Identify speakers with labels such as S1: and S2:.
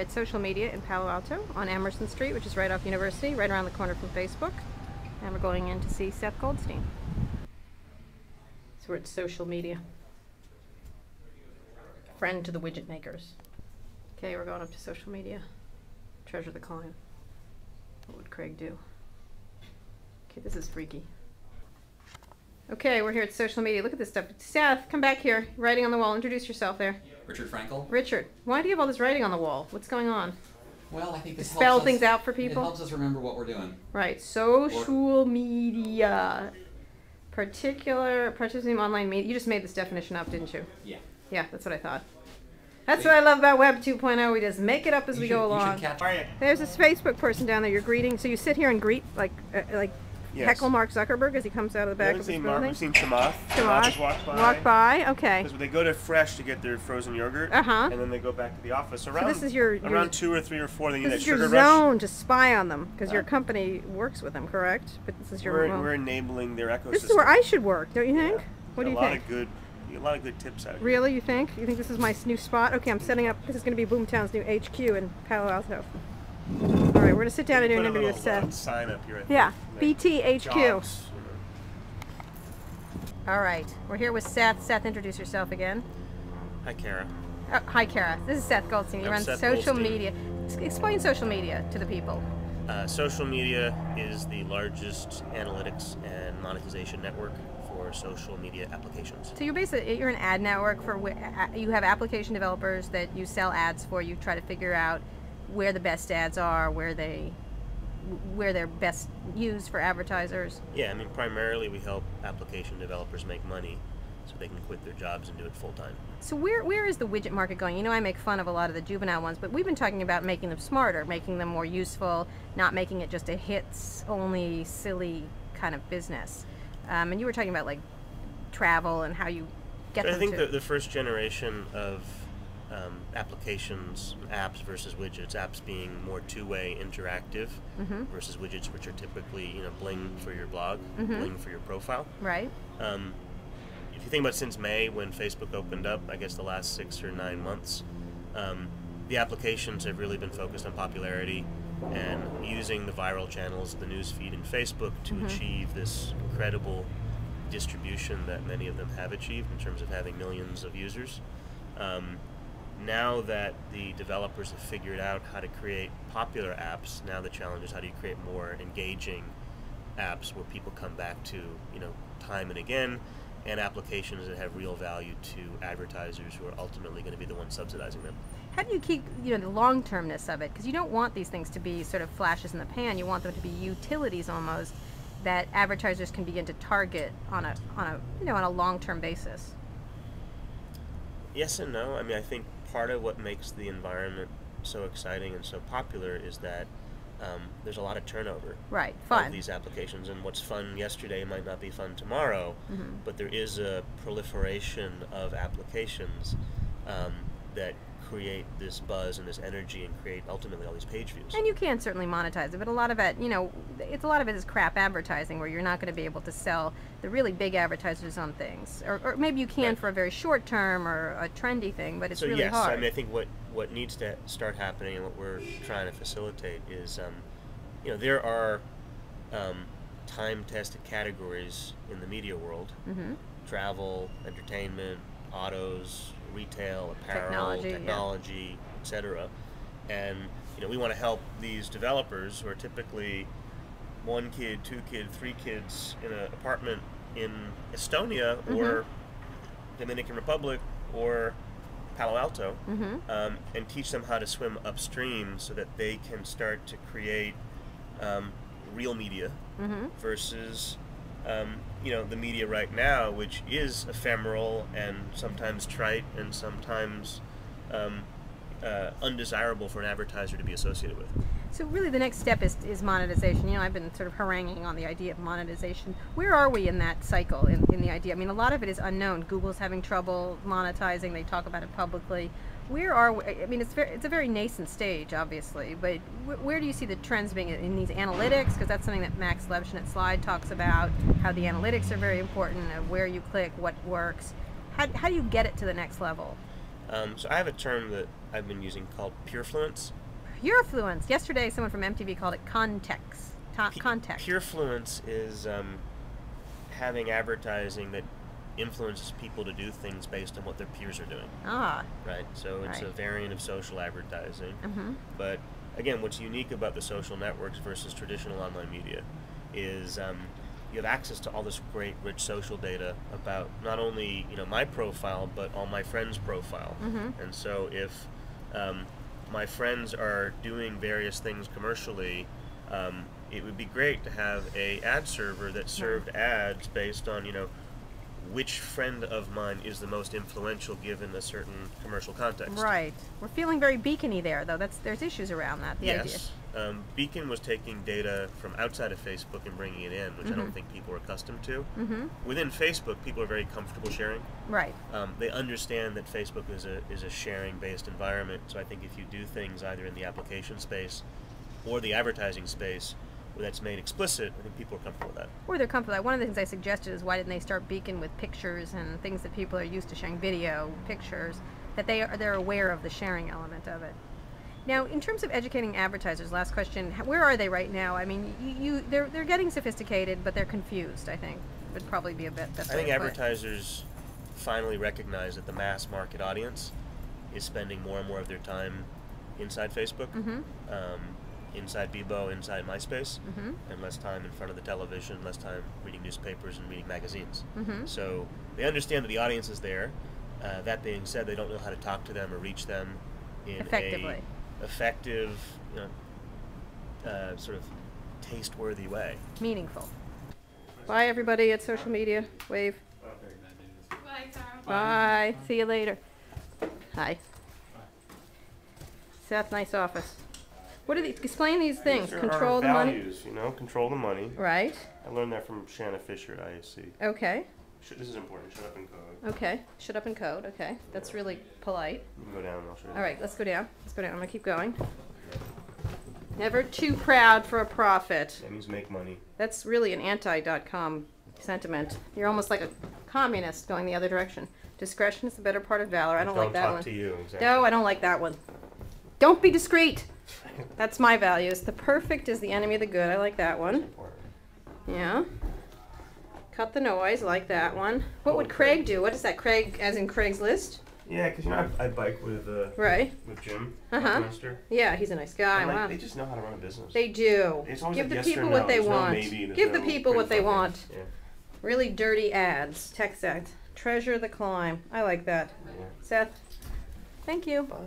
S1: at Social Media in Palo Alto on Emerson Street, which is right off University, right around the corner from Facebook. And we're going in to see Seth Goldstein. So we're at Social Media. Friend to the widget makers. Okay, we're going up to Social Media. Treasure the climb. What would Craig do? Okay, this is freaky. Okay, we're here at Social Media. Look at this stuff. Seth, come back here. Writing on the wall. Introduce yourself there.
S2: Richard Frankel.
S1: Richard, why do you have all this writing on the wall? What's going on?
S2: Well, I think this
S1: spell things out for people.
S2: It helps us remember what we're doing.
S1: Right. Social media. Participating online media. You just made this definition up, didn't you?
S2: Yeah.
S1: Yeah, that's what I thought. That's what I love about Web 2.0. We just make it up as we go along. There's this Facebook person down there you're greeting. So you sit here and greet like yes. Heckle Mark Zuckerberg as he comes out of the back of his building?
S3: We've seen Chamath. Chamath walk
S1: by, okay.
S3: Because they go to Fresh to get their frozen yogurt, and then they go back to the office. Around,
S1: so this is your
S3: around 2 or 3 or 4, they need that sugar rush.
S1: This is your zone to spy on them, because your company works with them, correct? But this is your
S3: we're enabling their ecosystem.
S1: This is where I should work, don't you think?
S3: Yeah.
S1: What do you think?
S3: A lot of good tips out of here.
S1: Really, you think? You think this is my new spot? Okay, I'm setting up. This is going to be Boomtown's new HQ in Palo Alto. All right, we're going to sit down and do an interview with Seth.
S3: Sign up here.
S1: Yeah, BTHQ.
S3: Jobs.
S1: All right, we're here with Seth. Seth, introduce yourself again.
S3: Hi, Kara.
S1: Oh, hi, Kara. This is Seth Goldstein. You run social media. Explain social media to the people.
S3: Social media is the largest analytics and monetization network for social media applications.
S1: So you're an ad network for you have application developers that you sell ads for. You try to figure out where the best ads are, where they're best used for advertisers.
S3: Yeah, I mean primarily we help application developers make money so they can quit their jobs and do it full time.
S1: So where is the widget market going? You know, I make fun of a lot of the juvenile ones, but we've been talking about making them smarter, making them more useful, not making it just a hits only silly kind of business. And you were talking about like travel and how you get them to...
S3: I think the first generation of applications, apps versus widgets, apps being more two-way interactive versus widgets which are typically, bling for your blog, bling for your profile.
S1: Right.
S3: If you think about since May when Facebook opened up, I guess the last 6 or 9 months, the applications have really been focused on popularity and using the viral channels of the news feed in Facebook to achieve this incredible distribution that many of them have achieved in terms of having millions of users. Now that the developers have figured out how to create popular apps, now the challenge is how do you create more engaging apps where people come back to, time and again, and applications that have real value to advertisers who are ultimately going to be the ones subsidizing them.
S1: How do you keep, the long-termness of it? Because you don't want these things to be sort of flashes in the pan. You want them to be utilities almost that advertisers can begin to target on a long-term basis.
S3: Yes and no. I mean, I think part of what makes the environment so exciting and so popular is that there's a lot of turnover of these applications, and what's fun yesterday might not be fun tomorrow, but there is a proliferation of applications that create this buzz and this energy and create ultimately all these page views.
S1: And you can certainly monetize it, but a lot of it, a lot of it is crap advertising where you're not going to be able to sell the really big advertisers on things, or maybe you can for a very short term or a trendy thing, but it's really hard.
S3: So I mean, I think what needs to start happening and what we're trying to facilitate is, there are time-tested categories in the media world: travel, entertainment, autos, retail, apparel, technology, etc. And we want to help these developers who are typically 1 kid, 2 kids, 3 kids in an apartment in Estonia or Dominican Republic or Palo Alto, and teach them how to swim upstream so that they can start to create real media versus the media right now, which is ephemeral and sometimes trite and sometimes undesirable for an advertiser to be associated with.
S1: So really the next step is monetization. I've been sort of haranguing on the idea of monetization. Where are we in that cycle, in the idea? I mean, a lot of it is unknown. Google's having trouble monetizing. They talk about it publicly. Where are we? I mean, it's a very nascent stage, obviously, but where do you see the trends being in these analytics? Because that's something that Max Levchin at Slide talks about, how the analytics are very important, of where you click, what works. How do you get it to the next level?
S3: So I have a term that I've been using called Purefluence.
S1: Purefluence. Yesterday, someone from MTV called it context. Context.
S3: Purefluence is having advertising that influences people to do things based on what their peers are doing.
S1: Ah.
S3: Right. So it's
S1: Right.
S3: a variant of social advertising.
S1: Mm-hmm.
S3: But again, what's unique about the social networks versus traditional online media is you have access to all this great, rich social data about not only my profile, but all my friends' profile.
S1: Mm-hmm.
S3: And so if my friends are doing various things commercially, it would be great to have a ad server that served ads based on which friend of mine is the most influential given a certain commercial context.
S1: Right. We're feeling very beacony there, though. There's issues around that. The idea.
S3: Yes. Beacon was taking data from outside of Facebook and bringing it in, which I don't think people are accustomed to.
S1: Mm-hmm.
S3: Within Facebook, people are very comfortable sharing.
S1: Right.
S3: They understand that Facebook is a sharing-based environment, so I think if you do things either in the application space or the advertising space where that's made explicit, I think people are comfortable with that.
S1: Or they're comfortable. One of the things I suggested is why didn't they start Beacon with pictures and things that people are used to sharing, video, pictures, that they're aware of the sharing element of it. Now, in terms of educating advertisers, last question, where are they right now? I mean, they're getting sophisticated, but they're confused, I think, would probably be a bit best
S3: I think
S1: way to put it.
S3: advertisers finally recognize that the mass market audience is spending more and more of their time inside Facebook, inside Bebo, inside MySpace, and less time in front of the television, less time reading newspapers and reading magazines. So they understand that the audience is there. That being said, they don't know how to talk to them or reach them in
S1: Effectively.
S3: a effective, sort of taste-worthy way.
S1: Meaningful. Bye, everybody at social media. Wave.
S4: Bye, Carl.
S1: Bye. See you later. Hi. Seth, nice office. What are these? Explain these things. Control the money.
S3: Values, control the money.
S1: Right.
S3: I learned that from Shanna Fisher at ISC.
S1: Okay.
S3: This is important. Shut up and code.
S1: Okay. Shut up and code. Okay. That's really polite.
S3: You can go down and I'll show you.
S1: All right. Let's go down. Let's go down. I'm gonna keep going. Never too proud for a profit.
S3: That means make money.
S1: That's really an anti.com sentiment. You're almost like a communist going the other direction. Discretion is the better part of valor. I don't like that
S3: talk
S1: one.
S3: to you, exactly.
S1: No, I don't like that one. Don't be discreet. That's my values. The perfect is the enemy of the good. I like that one. Yeah. Cut the noise. I like that one. What would Craig do? What is that? Craig, as in Craigslist?
S3: Yeah, because I bike with
S1: Right.
S3: with Jim,
S1: Uh-huh.
S3: Master.
S1: Yeah, he's a nice guy.
S3: And,
S1: wow.
S3: they just know how to run a business.
S1: They do.
S3: It's always
S1: Give
S3: like
S1: the
S3: yes or
S1: people
S3: no.
S1: what they
S3: There's no
S1: want.
S3: maybe, there's
S1: Give the
S3: no
S1: people what they
S3: fucking-
S1: want.
S3: Yeah.
S1: Really dirty ads. Text ads. Treasure the climb. I like that.
S3: Yeah.
S1: Seth, thank you.
S3: Bye.